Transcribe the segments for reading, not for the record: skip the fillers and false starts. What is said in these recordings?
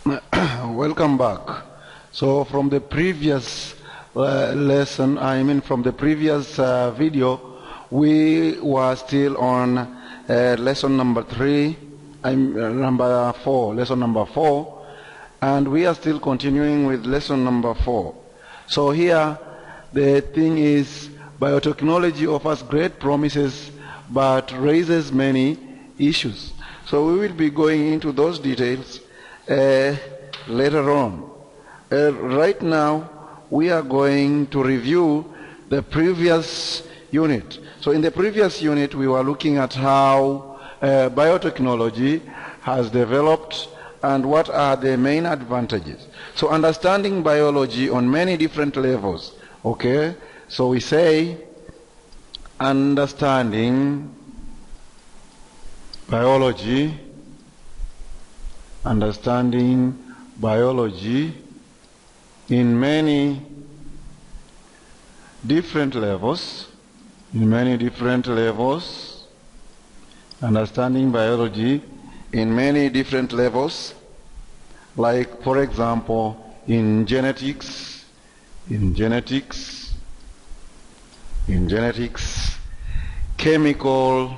Welcome back. So from the previous lesson, from the previous video, we were still on lesson number 4, and we are still continuing with lesson number 4. So here, the thing is, biotechnology offers great promises, but raises many issues. So we will be going into those details later on. Right now, we are going to review the previous unit. So in the previous unit, we were looking at how biotechnology has developed and what are the main advantages. So understanding biology on many different levels. Okay? So we say understanding biology in many different levels, understanding biology in many different levels, like for example in genetics, chemical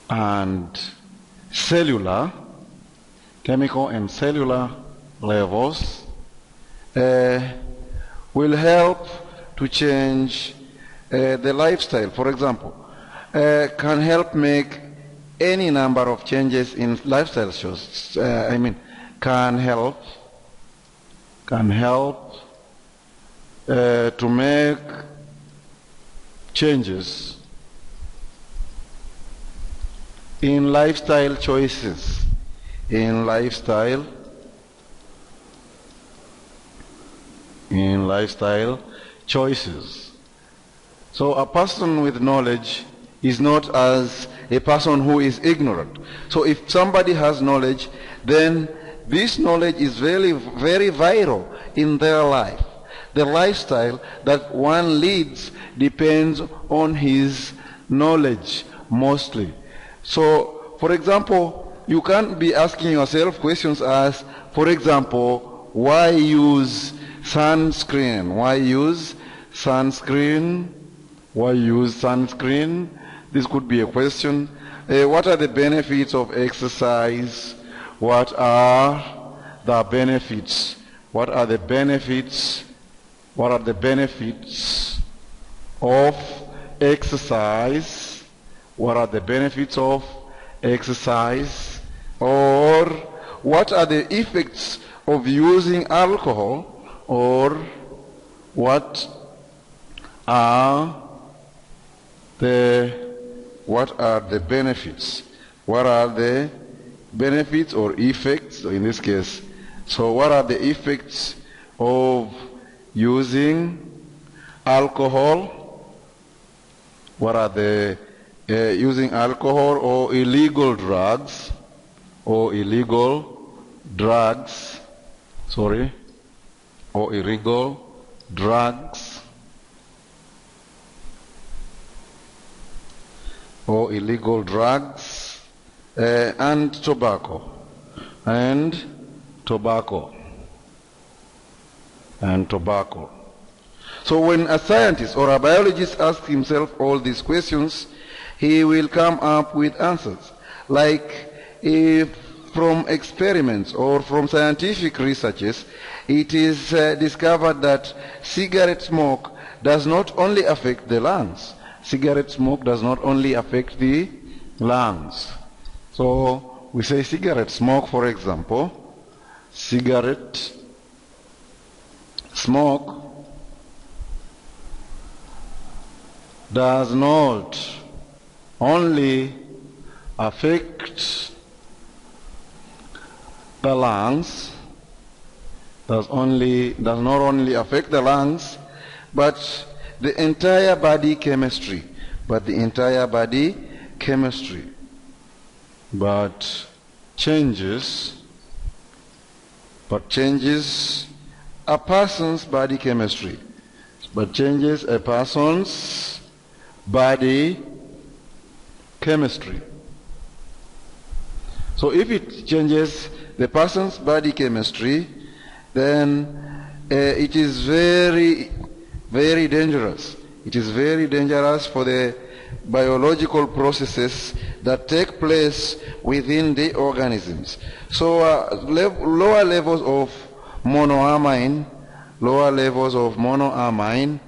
and cellular levels will help to change the lifestyle. For example, can help make any number of changes in lifestyle shows. Can help to make changes in lifestyle choices, So a person with knowledge is not as a person who is ignorant. So if somebody has knowledge, then this knowledge is very, very vital in their life. The lifestyle that one leads depends on his knowledge mostly. So, for example, you can't be asking yourself questions as, for example, why use sunscreen? This could be a question. What are the benefits of exercise? What are the benefits of exercise? Or what are the effects of using alcohol? Or what are the benefits? What are the benefits or effects in this case? So what are the effects of using alcohol? What are the using alcohol or illegal drugs? Or illegal drugs. And tobacco. So when a scientist or a biologist asks himself all these questions, he will come up with answers. Like if from experiments or from scientific researches, it is discovered that cigarette smoke does not only affect the lungs. So we say cigarette smoke, for example. Cigarette smoke does not only affect the lungs, does not only affect the lungs, but the entire body chemistry. But changes a person's body chemistry. So if it changes the person's body chemistry, then it is very, very dangerous. It is very dangerous for the biological processes that take place within the organisms. So lower levels of monoamine, lower levels, of monoamine,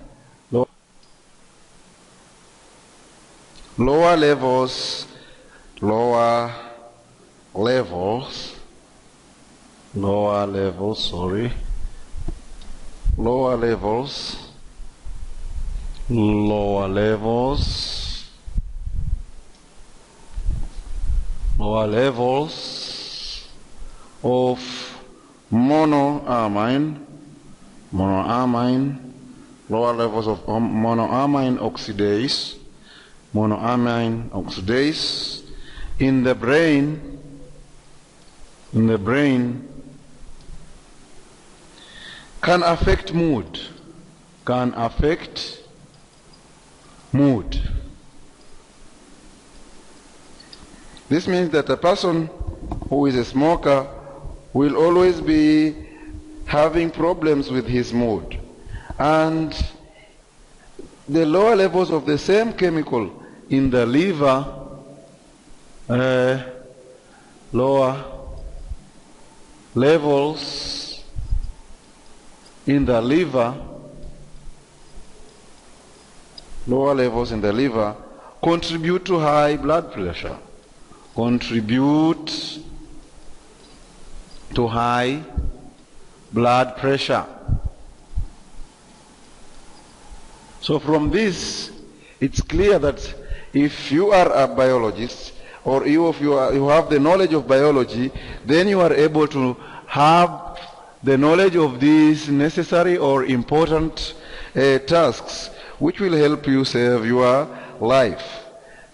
lower levels of monoamine oxidase in the brain can affect mood. This means that a person who is a smoker will always be having problems with his mood. And the lower levels of the same chemical in the liver, lower levels in the liver contribute to high blood pressure. So from this, it's clear that if you are a biologist, or you have the knowledge of biology, then you are able to have the knowledge of these necessary or important tasks which will help you save your life.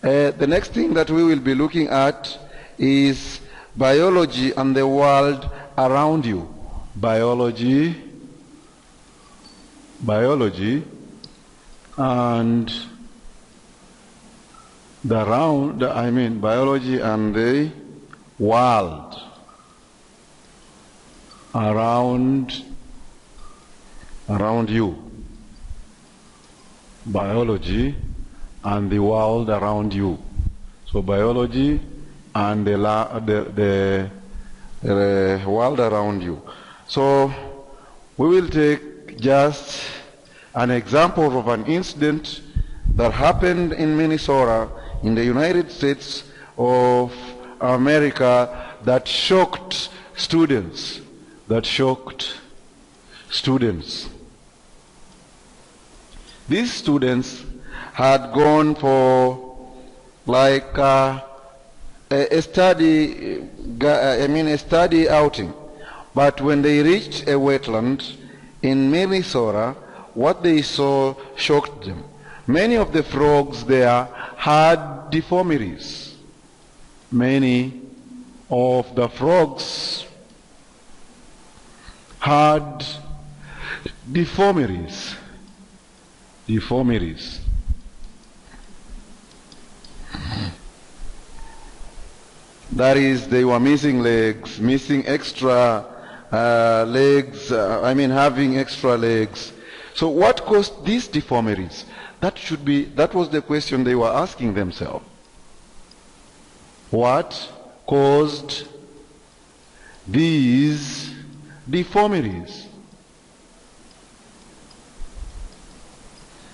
The next thing that we will be looking at is biology and the world around you. Biology and biology and the world around you. Biology and the world around you. So biology and the world around you. So we will take just an example of an incident that happened in Minnesota in the United States of America that shocked students. These students had gone for like a study outing. But when they reached a wetland in Minnesota, what they saw shocked them. Many of the frogs there had deformities. Many of the frogs had deformities. That is, they were missing legs, missing extra legs, having extra legs. So what caused these deformities? That was the question they were asking themselves. What caused these deformities?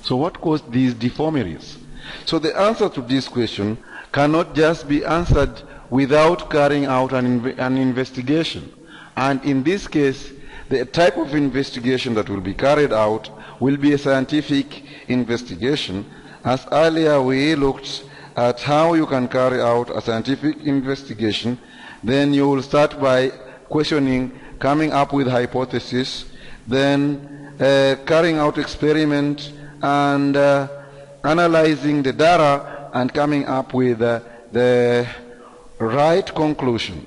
So what caused these deformities? So the answer to this question cannot just be answered without carrying out an investigation. And in this case, the type of investigation that will be carried out will be a scientific investigation. As earlier we looked at how you can carry out a scientific investigation, then you will start by questioning, coming up with hypothesis, then carrying out experiment and analyzing the data and coming up with the right conclusion.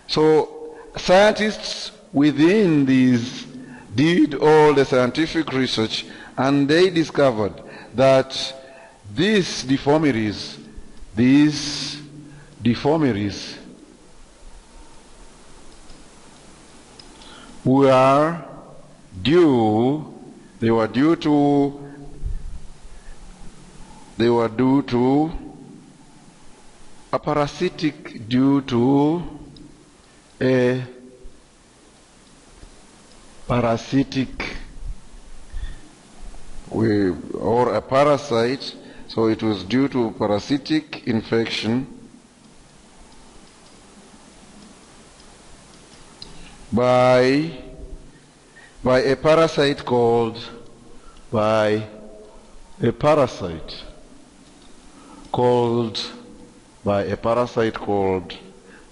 So scientists within these did all the scientific research, and they discovered that these deformities were due to a parasitic due to a parasitic or a parasite. So it was due to parasitic infection by a parasite called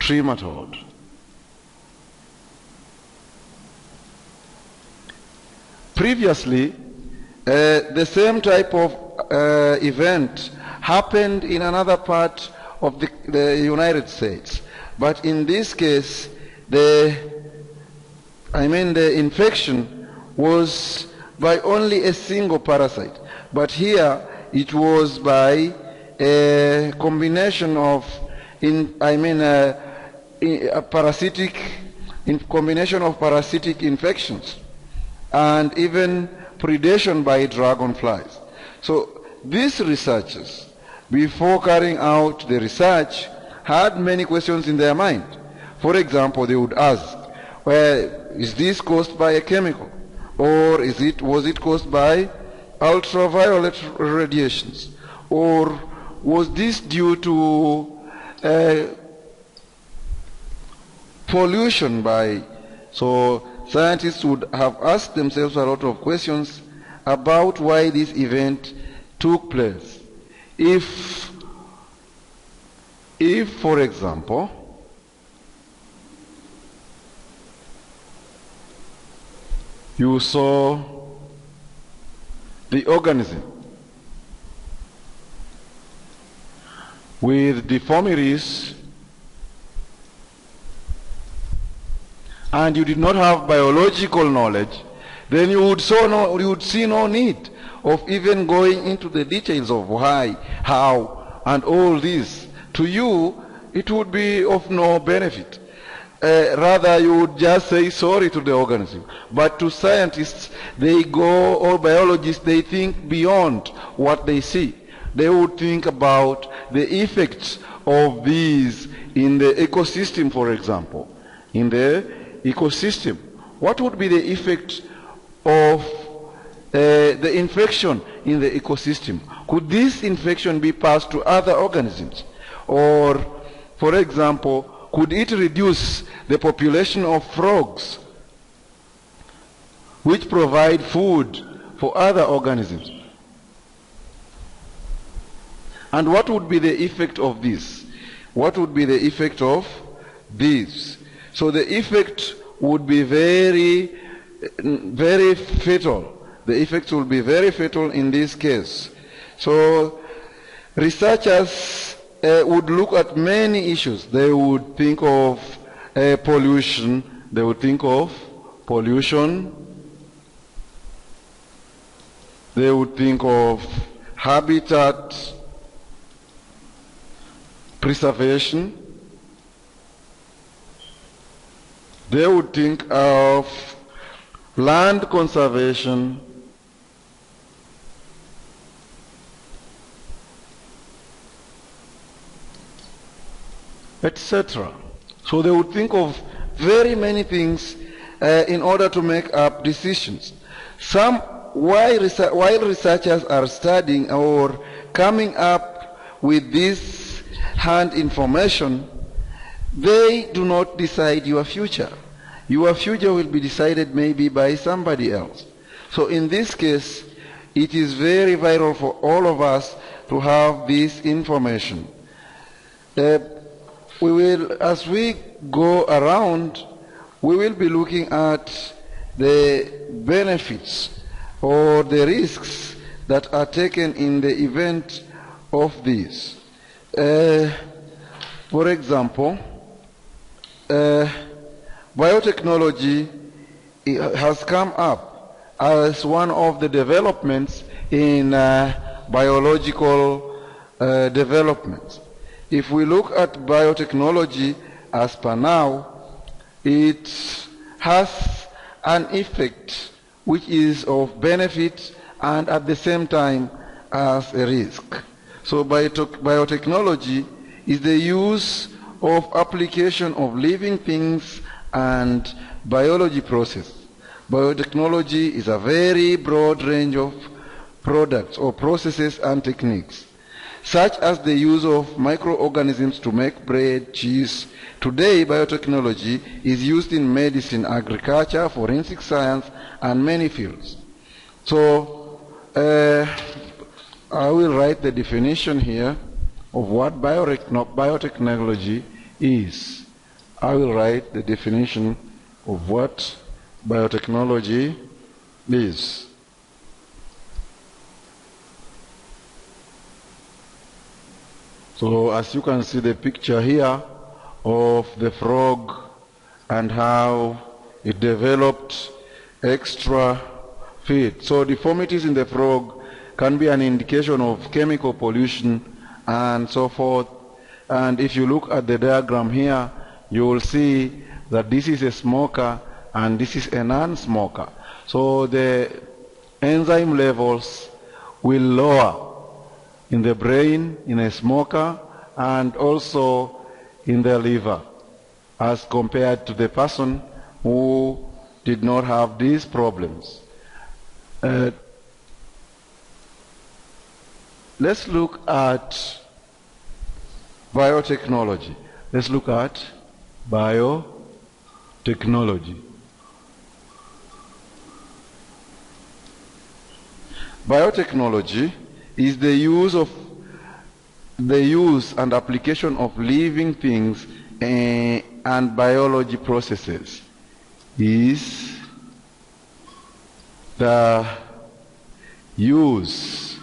trematode. Previously, the same type of event happened in another part of the United States, but in this case, the infection was by only a single parasite, but here it was by a combination of parasitic infections and even predation by dragonflies. So these researchers, before carrying out the research, had many questions in their mind. For example, they would ask, well, is this caused by a chemical? Or was it caused by ultraviolet radiations? Or was this due to pollution So scientists would have asked themselves a lot of questions about why this event took place. If for example, you saw the organism with deformities and you did not have biological knowledge, then you would see no need of even going into the details of why, how, and all this. To you, it would be of no benefit. Rather, you would just say sorry to the organism. But to scientists, or biologists, they think beyond what they see. They would think about the effects of these in the ecosystem, for example. In the ecosystem, what would be the effect of the infection in the ecosystem? Could this infection be passed to other organisms? Or, for example, could it reduce the population of frogs which provide food for other organisms? And what would be the effect of this? What would be the effect of this? So the effect would be very, very fatal. The effects will be very fatal in this case. So researchers would look at many issues. They would think of pollution. They would think of pollution. They would think of habitat preservation. They would think of land conservation. Etc. So they would think of very many things in order to make up decisions. While researchers are studying or coming up with this hand information, they do not decide your future. Your future will be decided maybe by somebody else. So in this case, it is very vital for all of us to have this information. As we go around, we will be looking at the benefits or the risks that are taken in the event of this. For example, biotechnology has come up as one of the developments in biological development. If we look at biotechnology as per now, it has an effect which is of benefit and at the same time as a risk. So biotechnology is the use of application of living things and biology process. Biotechnology is a very broad range of products or processes and techniques, such as the use of microorganisms to make bread, cheese. Today, biotechnology is used in medicine, agriculture, forensic science, and many fields. So, I will write the definition here of what biotechnology is. I will write the definition of what biotechnology is. So as you can see the picture here of the frog and how it developed extra feet. So deformities in the frog can be an indication of chemical pollution and so forth. And if you look at the diagram here, you will see that this is a smoker and this is a non-smoker. So the enzyme levels will lower in the brain in a smoker and also in the liver as compared to the person who did not have these problems. Let's look at biotechnology. Let's look at biotechnology. Biotechnology is the use and application of living things and biology processes. Is the use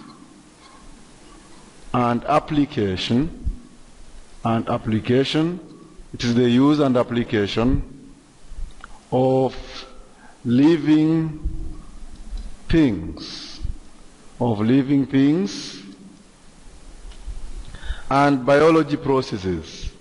and application, it is the use and application of living things, and biology processes,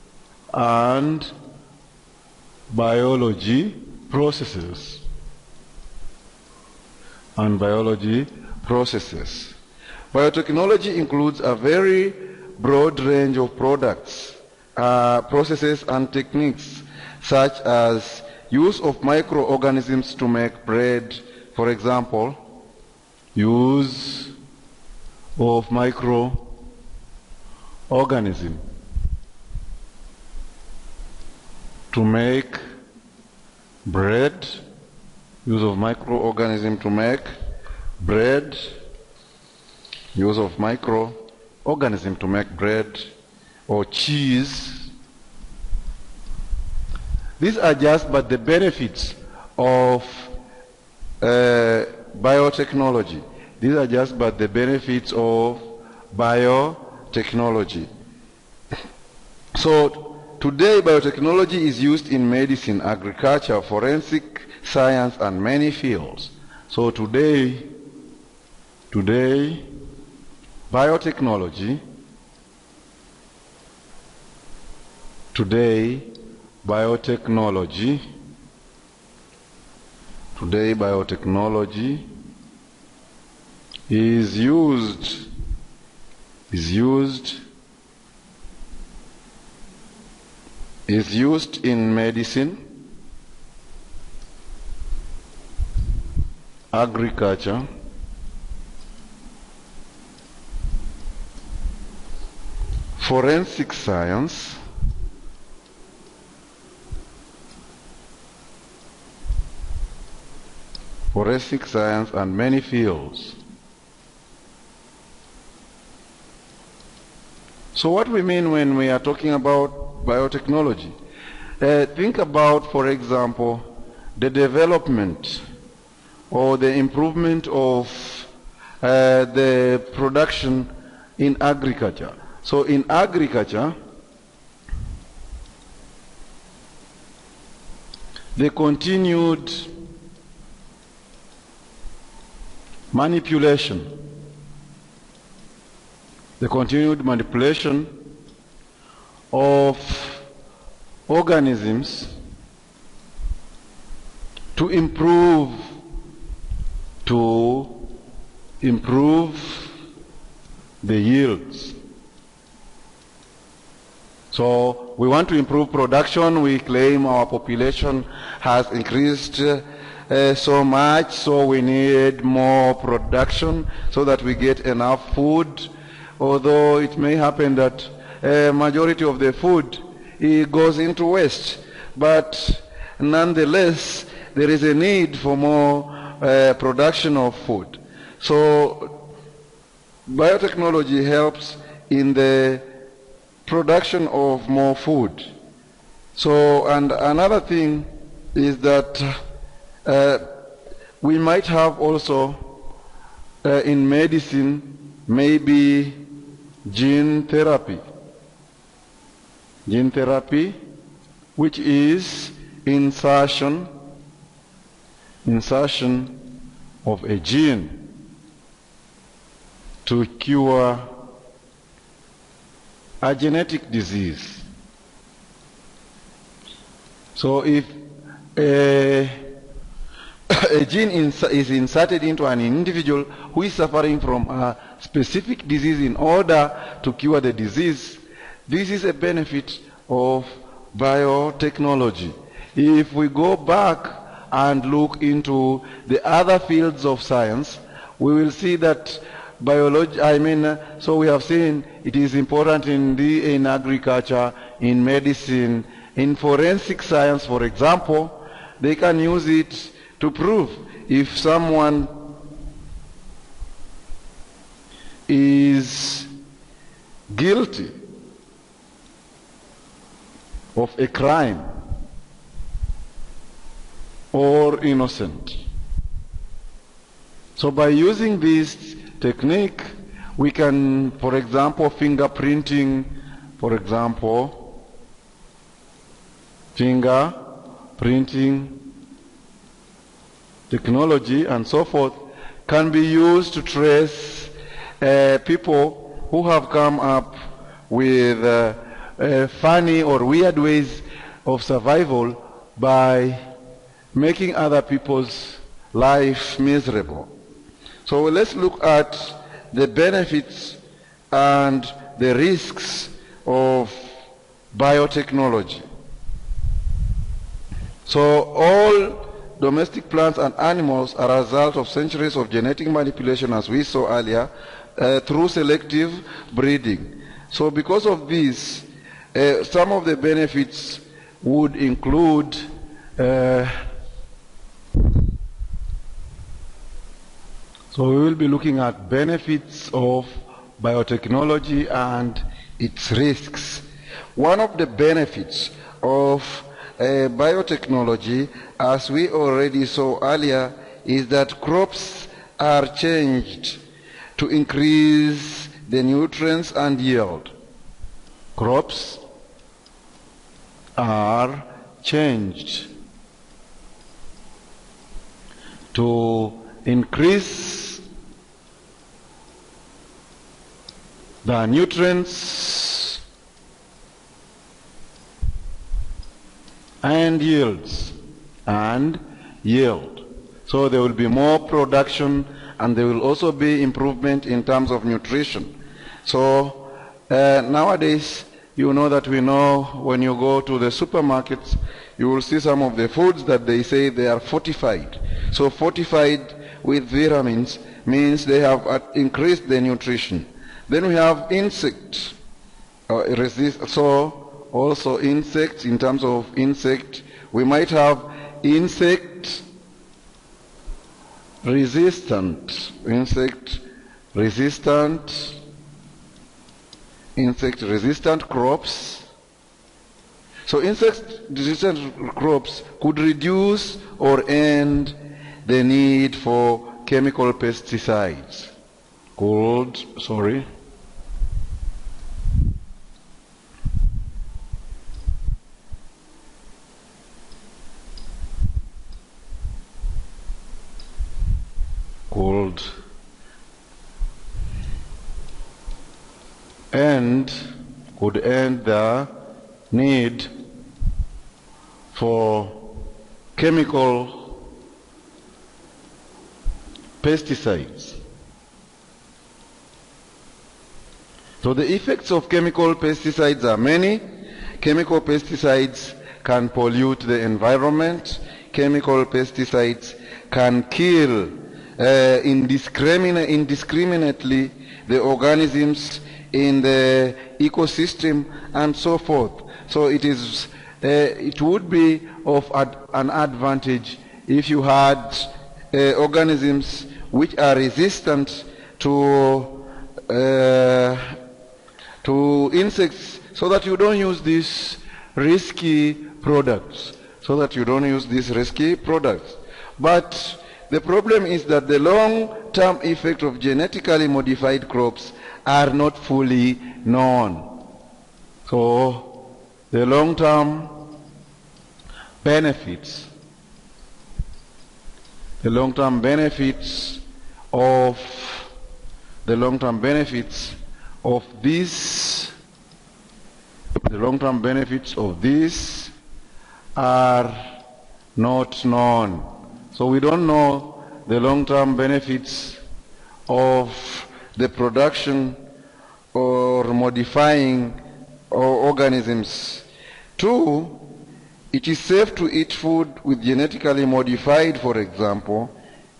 Biotechnology includes a very broad range of products, processes and techniques, such as use of microorganisms to make bread, for example, use of microorganism to make bread, use of microorganism to make bread, use of microorganism to make bread or cheese. These are just but the benefits of biotechnology. These are just but the benefits of biotechnology. So today biotechnology is used in medicine, agriculture, forensic science and many fields. So today biotechnology is used in medicine, agriculture, forensic science, and many fields. So what we mean when we are talking about biotechnology? Think about, for example, the development or the improvement of the production in agriculture. So in agriculture, the continued manipulation of organisms to improve the yields. So we want to improve production. We claim our population has increased so much, so we need more production so that we get enough food. Although it may happen that a majority of the food goes into waste, but nonetheless there is a need for more production of food. So biotechnology helps in the production of more food. So, and another thing is that we might have also in medicine maybe gene therapy, which is insertion of a gene to cure a genetic disease. So if a gene is inserted into an individual who is suffering from a specific disease in order to cure the disease, this is a benefit of biotechnology. If we go back and look into the other fields of science, we will see that so we have seen it is important in agriculture, in medicine, in forensic science, for example. They can use it to prove if someone is guilty of a crime or innocent. So by using this technique, we can, for example, fingerprinting technology and so forth can be used to trace people who have come up with funny or weird ways of survival by making other people's life miserable. So let's look at the benefits and the risks of biotechnology. So all domestic plants and animals are a result of centuries of genetic manipulation, as we saw earlier, through selective breeding. So because of this, some of the benefits would include so we will be looking at benefits of biotechnology and its risks. One of the benefits of biotechnology, as we already saw earlier, is that crops are changed to increase the nutrients and yield. Crops are changed to increase the nutrients and yield. So there will be more production and there will also be improvement in terms of nutrition. So nowadays, you know that we know when you go to the supermarkets, you will see some of the foods that they say they are fortified. So fortified with vitamins means they have increased the nutrition. Then we have insect so also insects. In terms of insect, we might have insect resistant crops. So insect resistant crops could reduce or end the need for chemical pesticides called could end the need for chemical pesticides. So the effects of chemical pesticides are many. Chemical pesticides can pollute the environment. Chemical pesticides can kill indiscriminately the organisms in the ecosystem and so forth. So it would be of an advantage if you had organisms which are resistant to insects, so that you don't use these risky products. But the problem is that the long-term effect of genetically modified crops are not fully known. So the long-term benefits of this are not known. So we don't know the long-term benefits of the production or modifying organisms. 2, it is safe to eat food with genetically modified, for example,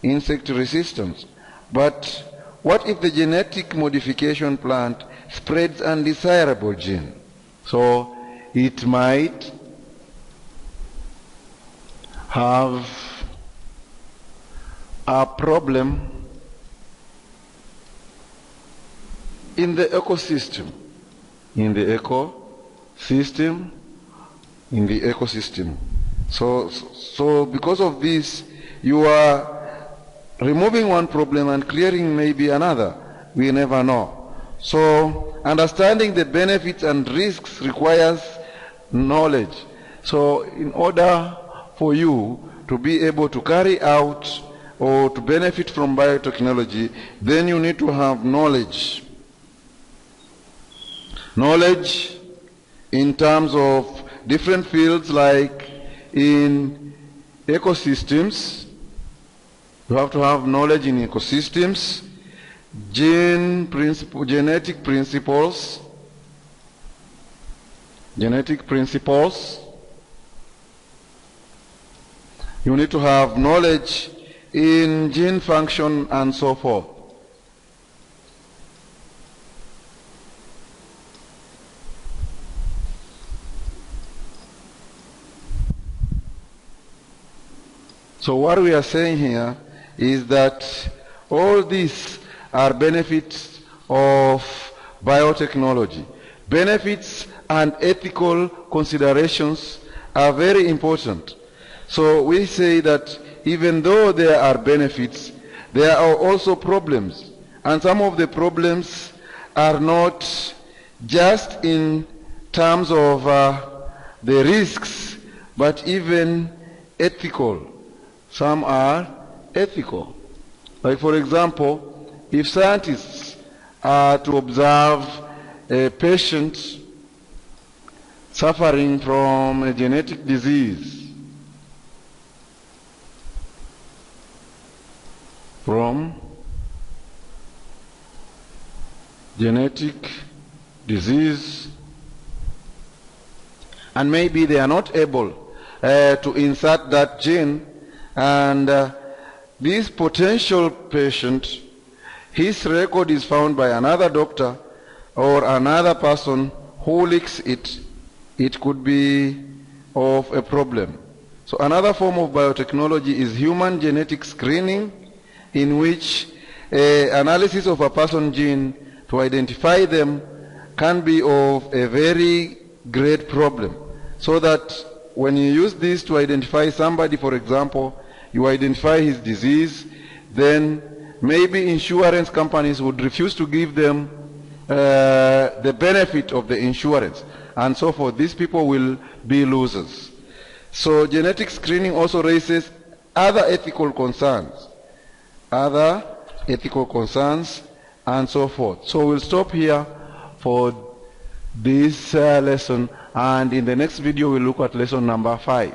insect resistance. But what if the genetic modification plant spreads undesirable gene? So it might have a problem in the ecosystem. So because of this, you are removing one problem and clearing maybe another. We never know. So understanding the benefits and risks requires knowledge. So in order for you to be able to carry out or to benefit from biotechnology, then you need to have knowledge. Knowledge in terms of different fields, like in ecosystems. You have to have knowledge in ecosystems, genetic principles. You need to have knowledge in gene function and so forth. So what we are saying here is that all these are benefits of biotechnology. Benefits and ethical considerations are very important. So we say that even though there are benefits, there are also problems. And some of the problems are not just in terms of the risks, but even ethical. Some are ethical. Like, for example, if scientists are to observe a patient suffering from a genetic disease, and maybe they are not able to insert that gene, and this potential patient, his record is found by another doctor or another person who leaks it, it could be of a problem. So another form of biotechnology is human genetic screening, in which analysis of a person's gene to identify them can be of a very great problem. So that when you use this to identify somebody, for example, you identify his disease, then maybe insurance companies would refuse to give them the benefit of the insurance, and so forth. These people will be losers. So genetic screening also raises other ethical concerns, and so forth. So we'll stop here for this lesson, and in the next video we'll look at lesson number 5.